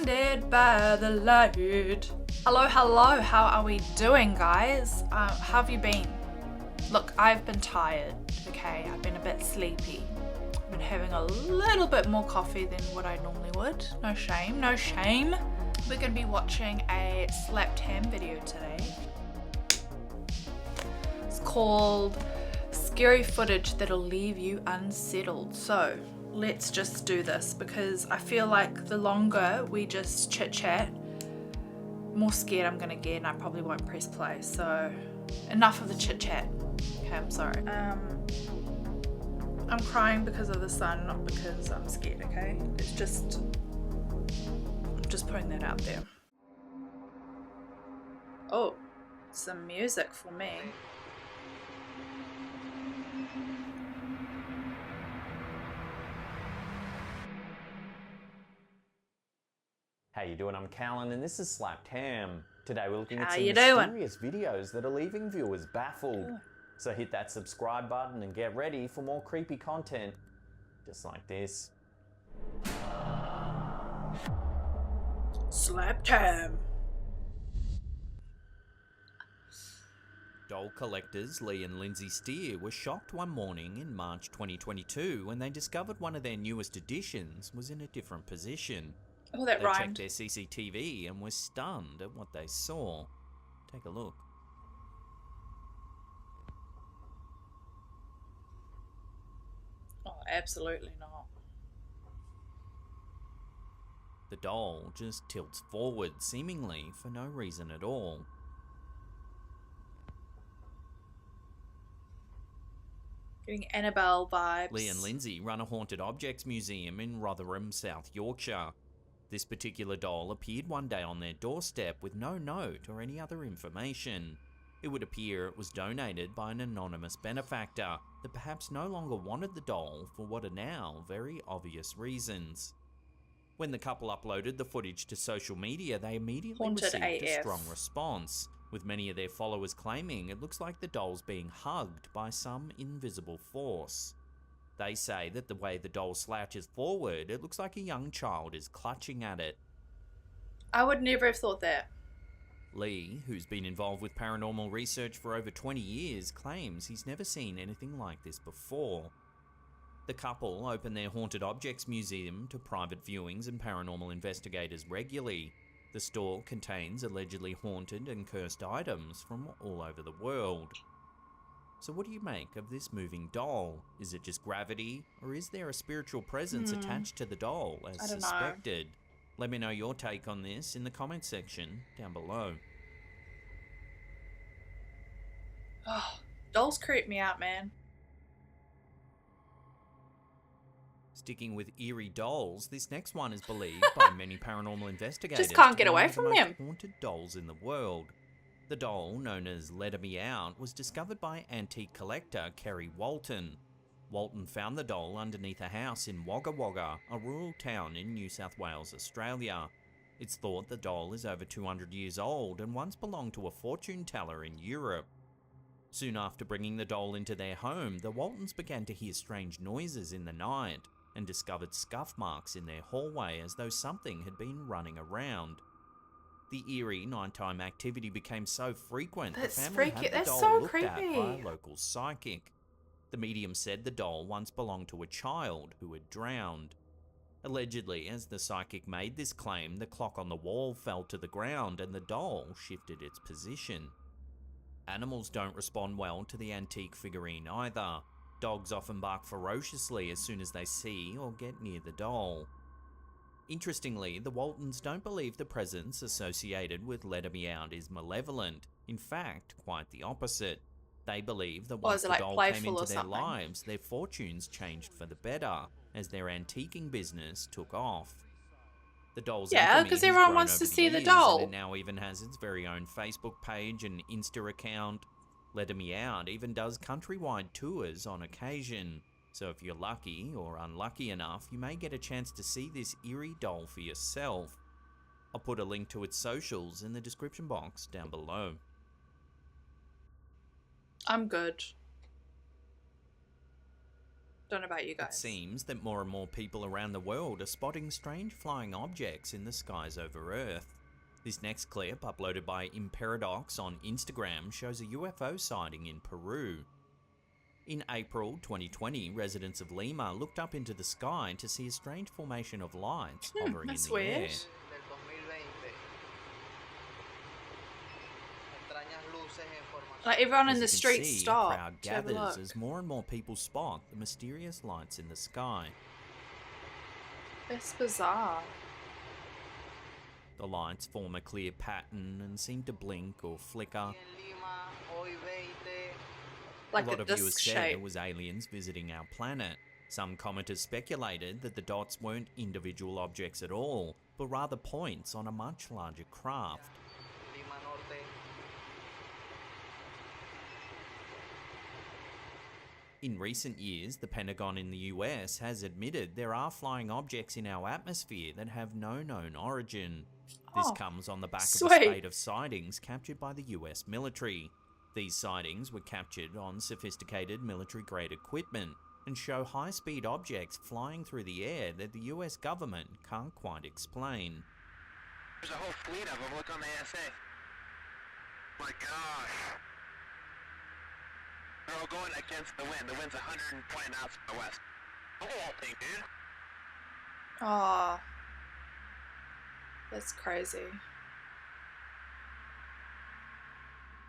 blinded by the light. Hello, how are we doing, guys? How have you been? Look, I've been tired, okay? I've been a bit sleepy. I've been having a little bit more coffee than what I normally would. No shame, no shame. We're gonna be watching a slapped ham video today. It's called Scary Footage That'll Leave You Unsettled. So let's just do this, because I feel like the longer we just chit chat, more scared I'm gonna get, and I probably won't press play. So enough of the chit chat. Okay, I'm sorry. I'm crying because of the sun, not because I'm scared, okay? I'm just putting that out there. Oh, some music for me. How you doing? I'm Callan and this is Slapped Ham. Today we're looking at How some you doing? mysterious videos that are leaving viewers baffled. Ooh. So hit that subscribe button and get ready for more creepy content just like this. Slapped ham. Doll collectors Lee and Lindsay Steer were shocked one morning in March 2022 when they discovered one of their newest additions was in a different position. Oh, that They rhymed. checked their CCTV and were stunned at what they saw. Take a look. Oh, absolutely not. The doll just tilts forward, seemingly for no reason at all. Getting Annabelle vibes. Lee and Lindsay run a haunted objects museum in Rotherham, South Yorkshire. This particular doll appeared one day on their doorstep with no note or any other information. It would appear it was donated by an anonymous benefactor that perhaps no longer wanted the doll for what are now very obvious reasons. When the couple uploaded the footage to social media, they immediately Haunted received a AF. strong response, with many of their followers claiming it looks like the doll's being hugged by some invisible force. They say that the way the doll slouches forward, it looks like a young child is clutching at it. I would never have thought that. Lee, who's been involved with paranormal research for over 20 years, claims he's never seen anything like this before. The couple open their haunted objects museum to private viewings and paranormal investigators regularly. The store contains allegedly haunted and cursed items from all over the world. So what do you make of this moving doll? Is it just gravity, or is there a spiritual presence attached to the doll as I don't know. suspected? Let me know your take on this in the comment section down below. Oh, dolls creep me out, man. Sticking with eerie dolls, this next one is believed by many paranormal investigators Just can't to get be away one of the from most them. haunted dolls in the world. The doll, known as Let Me Out, was discovered by antique collector Kerry Walton. Walton found the doll underneath a house in Wagga Wagga, a rural town in New South Wales, Australia. It's thought the doll is over 200 years old and once belonged to a fortune teller in Europe. Soon after bringing the doll into their home, the Waltons began to hear strange noises in the night and discovered scuff marks in their hallway as though something had been running around. The eerie nighttime activity became so frequent That's the family freaky. had the That's doll so looked at by a creepy. local psychic. The medium said the doll once belonged to a child who had drowned. Allegedly, as the psychic made this claim, the clock on the wall fell to the ground and the doll shifted its position. Animals don't respond well to the antique figurine either. Dogs often bark ferociously as soon as they see or get near the doll. Interestingly, the Waltons don't believe the presence associated with Let Me Out is malevolent. In fact, quite the opposite. They believe that once is it the like doll playful came into or their something? lives, their fortunes changed for the better, as their antiquing business took off. The doll's Yeah, infamy 'cause has everyone grown wants to over see the years, doll. and it now even has its very own Facebook page and Insta account. Let Me Out even does countrywide tours on occasion. So if you're lucky or unlucky enough, you may get a chance to see this eerie doll for yourself. I'll put a link to its socials in the description box down below. I'm good. Don't know about you It guys. seems that more and more people around the world are spotting strange flying objects in the skies over Earth. This next clip, uploaded by Imperadox on Instagram, shows a UFO sighting in Peru. In April 2020, residents of Lima looked up into the sky to see a strange formation of lights hovering in That's the weird. air. Like everyone As in you the can street see, a stopped crowd to have a gathers look. as more and more people spot the mysterious lights in the sky. It's bizarre. The lights form a clear pattern and seem to blink or flicker. Like a lot a of viewers disc said shape. it was aliens visiting our planet. Some commenters speculated that the dots weren't individual objects at all, but rather points on a much larger craft. In recent years, the Pentagon in the US has admitted there are flying objects in our atmosphere that have no known origin. This Oh, comes on the back of sweet. a spate of sightings captured by the US military. These sightings were captured on sophisticated military-grade equipment and show high-speed objects flying through the air that the US government can't quite explain. There's a whole fleet of them. Look on the ASA. My gosh. They're all going against the wind. The wind's 120 knots from the west. Look at that thing, dude. Oh, that's crazy.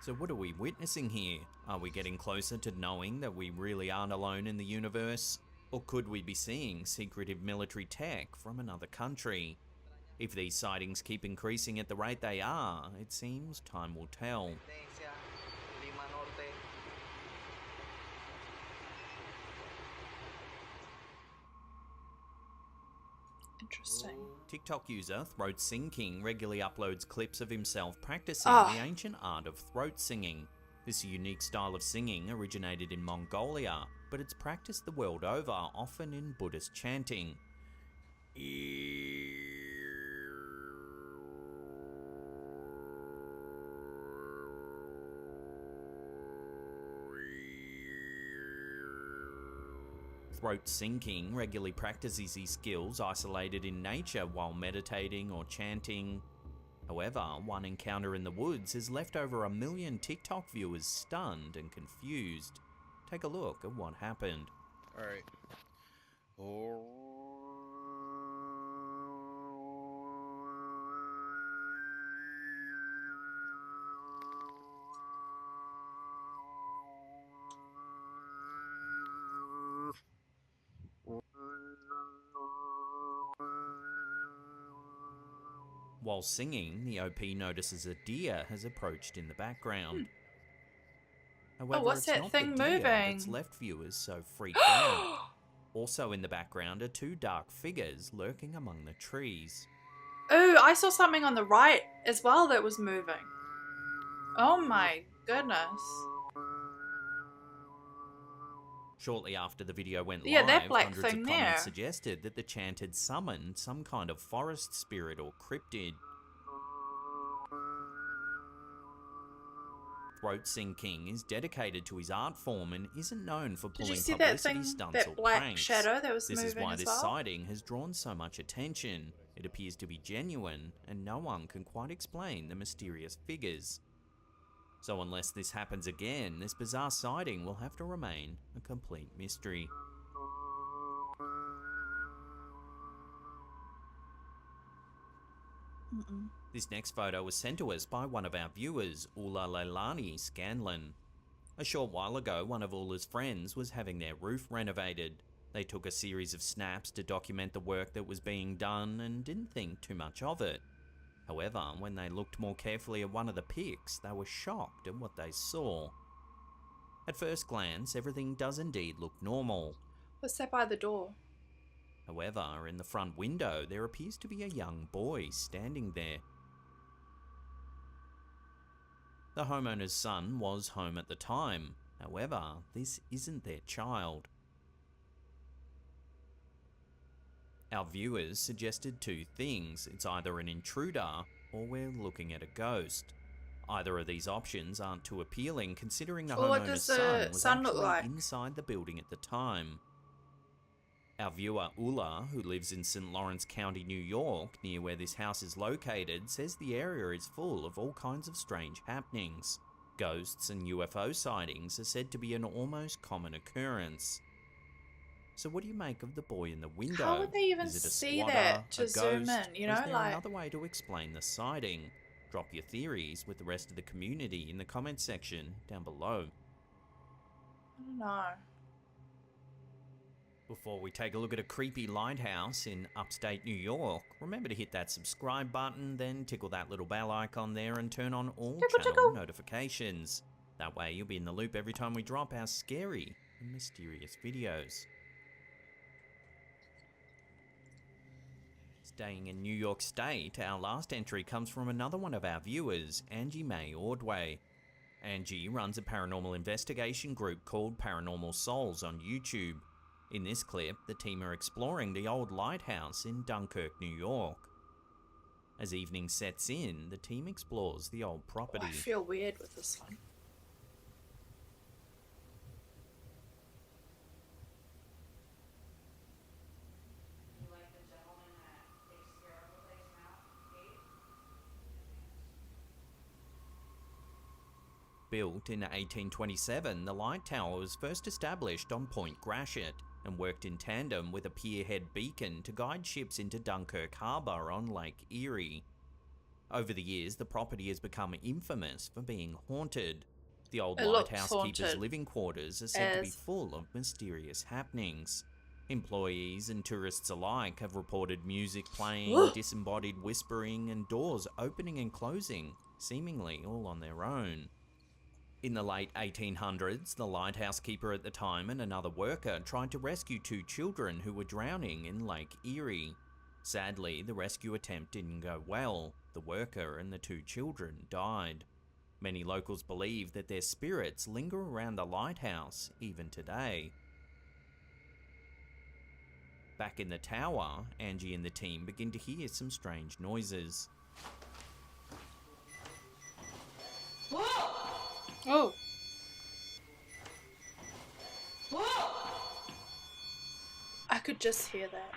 So what are we witnessing here? Are we getting closer to knowing that we really aren't alone in the universe? Or could we be seeing secretive military tech from another country? If these sightings keep increasing at the rate they are, it seems time will tell. Interesting. TikTok user Throat Sing King regularly uploads clips of himself practicing Oh. the ancient art of throat singing. This unique style of singing originated in Mongolia, but it's practiced the world over, often in Buddhist chanting. Throat Sing King regularly practices these skills isolated in nature while meditating or chanting. However, one encounter in the woods has left over 1 million TikTok viewers stunned and confused. Take a look at what happened. Alright. While singing, the OP notices a deer has approached in the background. However, what's it's that not thing the deer that's moving? left viewers so freaked out. Also in the background are two dark figures lurking among the trees. Oh, I saw something on the right as well that was moving. Oh my goodness. Shortly after the video went Yeah, live, that black hundreds thing of comments there. suggested that the chant had summoned some kind of forest spirit or cryptid. Throat Sing King is dedicated to his art form and isn't known for Did you pulling see that publicity thing, stunts or that black pranks. shadow that was This moving is why as this well? sighting has drawn so much attention. It appears to be genuine, and no one can quite explain the mysterious figures. So unless this happens again, this bizarre sighting will have to remain a complete mystery. This next photo was sent to us by one of our viewers, Ula Leilani Scanlon. A short while ago, one of Ula's friends was having their roof renovated. They took a series of snaps to document the work that was being done and didn't think too much of it. However, when they looked more carefully at one of the pics, they were shocked at what they saw. At first glance, everything does indeed look normal. What's that by the door? However, in the front window, there appears to be a young boy standing there. The homeowner's son was home at the time. However, this isn't their child. Our viewers suggested two things. It's either an intruder or we're looking at a ghost. Either of these options aren't too appealing considering the Well, what homeowner's does the son was son look actually like? inside the building at the time. Our viewer Ula, who lives in St. Lawrence County, New York, near where this house is located, says the area is full of all kinds of strange happenings. Ghosts and UFO sightings are said to be an almost common occurrence. So what do you make of the boy in the window? How would they even Is it a see squatter, that to a zoom ghost, in, you or is know, there like... another way to explain the sighting? Drop your theories with the rest of the community in the comments section down below. I don't know. Before we take a look at a creepy lighthouse in upstate New York, remember to hit that subscribe button, then tickle that little bell icon there and turn on all channel notifications. That way you'll be in the loop every time we drop our scary and mysterious videos. Staying in New York State, our last entry comes from another one of our viewers, Angie Mae Ordway. Angie runs a paranormal investigation group called Paranormal Souls on YouTube. In this clip, the team are exploring the old lighthouse in Dunkirk, New York. As evening sets in, the team explores the old property. Oh, I feel weird with this one. Built in 1827, the light tower was first established on Point Gratiot and worked in tandem with a pierhead beacon to guide ships into Dunkirk Harbour on Lake Erie. Over the years, the property has become infamous for being haunted. The old lighthouse keeper's living quarters are said to be full of mysterious happenings. Employees and tourists alike have reported music playing, disembodied whispering, and doors opening and closing, seemingly all on their own. In the late 1800s, the lighthouse keeper at the time and another worker tried to rescue two children who were drowning in Lake Erie. Sadly, the rescue attempt didn't go well. The worker and the two children died. Many locals believe that their spirits linger around the lighthouse even today. Back in the tower, Angie and the team begin to hear some strange noises. Oh. I could just hear that.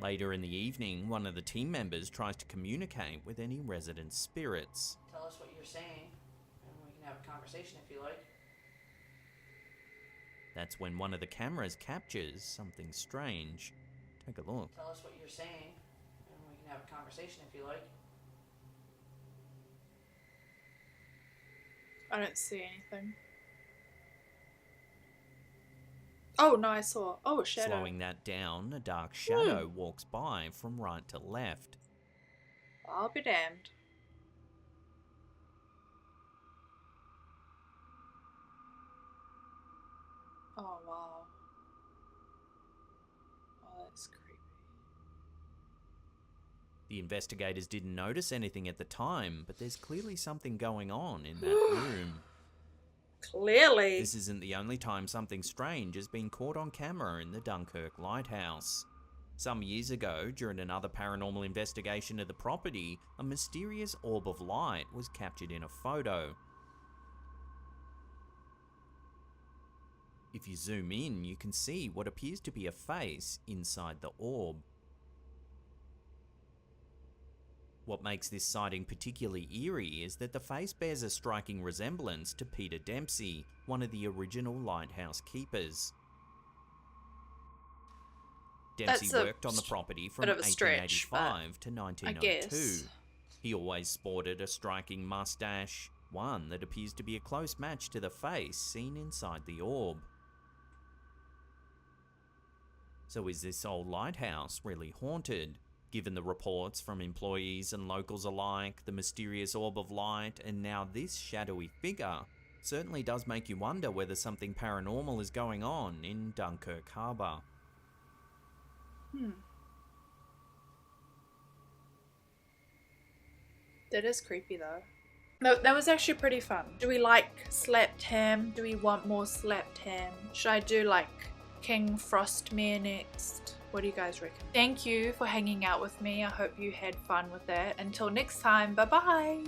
Later in the evening, one of the team members tries to communicate with any resident spirits. Tell us what you're saying, and we can have a conversation if you like. That's when one of the cameras captures something strange. Take a look. Tell us what you're saying, and we can have a conversation if you like. I don't see anything. Oh, no, I saw. Oh, a shadow. Slowing that down, a dark shadow walks by from right to left. I'll be damned. Oh, wow. Oh, that's creepy. The investigators didn't notice anything at the time, but there's clearly something going on in that room. Clearly. This isn't the only time something strange has been caught on camera in the Dunkirk lighthouse. Some years ago, during another paranormal investigation of the property, a mysterious orb of light was captured in a photo. If you zoom in, you can see what appears to be a face inside the orb. What makes this sighting particularly eerie is that the face bears a striking resemblance to Peter Dempsey, one of the original lighthouse keepers. Dempsey worked on the property from 1885 to 1902. He always sported a striking mustache, one that appears to be a close match to the face seen inside the orb. So is this old lighthouse really haunted? Given the reports from employees and locals alike, the mysterious orb of light, and now this shadowy figure, certainly does make you wonder whether something paranormal is going on in Dunkirk Harbour. That is creepy though. No, that was actually pretty fun. Do we like slapped ham? Do we want more slapped ham? Should I do like King Frostmere next? What do you guys reckon? Thank you for hanging out with me. I hope you had fun with that. Until next time, bye bye.